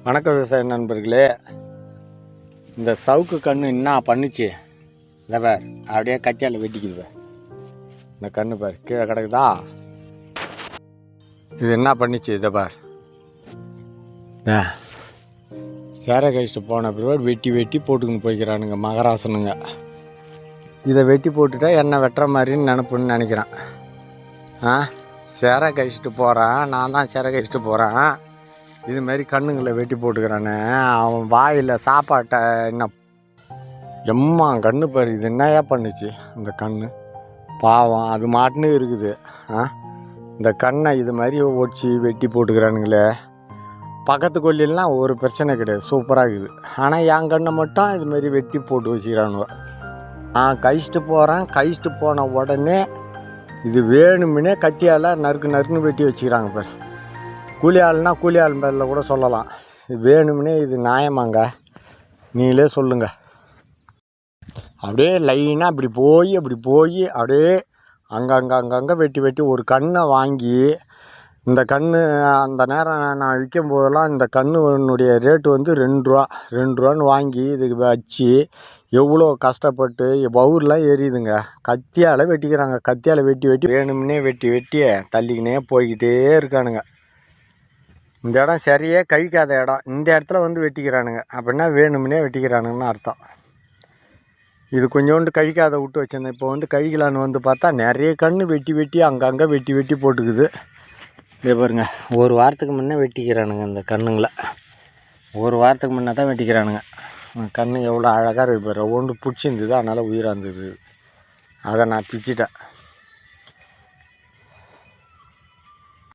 வணக்கம் விவசாய நண்பர்களே. இந்த சவுக்கு கன்று என்ன பண்ணுச்சு இதை பார், அப்படியே கத்தியால் வெட்டிக்குது. இந்த கன்று பார் கீழே கிடக்குதா. இது என்ன பண்ணிச்சு இதை பார். சேரை கழிச்சிட்டு போன பிறகு வெட்டி வெட்டி போட்டுக்கின்னு போய்க்கிறானுங்க மகராசனுங்க. இதை வெட்டி போட்டுட்டா என்ன வெட்டுற மாதிரின்னு நினப்புன்னு நினைக்கிறேன். சேரை கழிச்சிட்டு போகிறேன், நான் தான் சேரை கழிச்சிட்டு போகிறேன். இதுமாரி கண்ணுங்களை வெட்டி போட்டுக்கிறானே, அவன் வாயில் சாப்பாட்டை என்ன எம்மா கண்ணு பாரு. இது என்னையா பண்ணுச்சு இந்த கண்ணு பாவம், அது மாட்டுன்னு இருக்குது. இந்த கண்ணை இது மாதிரி ஒடிச்சு வெட்டி போட்டுக்கிறானுங்களே. பக்கத்து கொல்லிலாம் ஒரு பிரச்சனை கிடையாது, சூப்பராக இருக்குது. ஆனால் என் கண்ணை மட்டும் இதுமாரி வெட்டி போட்டு வச்சுக்கிறானுங்க. நான் கழிச்சிட்டு போகிறேன், கழிச்சிட்டு போன உடனே இது வேணுமுன்னே கத்தியால் நறுக்குன்னு வெட்டி வச்சுக்கிறாங்க பாரு. கூலி ஆள்னா கூலி ஆள் பேரில் கூட சொல்லலாம். இது வேணும்னே, இது நியாயமாங்க? நீங்களே சொல்லுங்கள். அப்படியே லைனாக அப்படி போய் அப்படியே அங்கங்கே வெட்டி ஒரு கண்ணை வாங்கி, இந்த கன்று அந்த நேரம் நான் விற்கும் போதெல்லாம் இந்த கன்றுனுடைய ரேட்டு வந்து 2 ரூபான்னு வாங்கி இதுக்கு வச்சு எவ்வளோ கஷ்டப்பட்டு பவுர்லாம் எரியுதுங்க. கத்தியால் வெட்டிக்கிறாங்க. கத்தியால் வெட்டி வேணும்னே வெட்டி தள்ளிக்கினே போய்கிட்டே இருக்கானுங்க. இந்த இடம் சரியே கழிக்காத இடம், இந்த இடத்துல வந்து வெட்டிக்கிறானுங்க. அப்படின்னா வேணும்னே வெட்டிக்கிறானுங்கன்னு அர்த்தம். இது கொஞ்சோண்டு கழிக்காத விட்டு வச்சிருந்தேன். இப்போ வந்து கழிக்கலான்னு வந்து பார்த்தா நிறைய கன்று வெட்டி அங்கங்கே வெட்டி போட்டுக்குது. இதே பாருங்க, ஒரு வாரத்துக்கு முன்னே வெட்டிக்கிறானுங்க இந்த கண்ணுங்களை. ஒரு வாரத்துக்கு முன்னே தான் வெட்டிக்கிறானுங்க. கன்று எவ்வளோ அழகாக இருக்குது பாரு. ஒன்று பிடிச்சிருந்தது, அதனால் உயிராக இருந்தது. அதை நான் பிச்சிட்டேன்.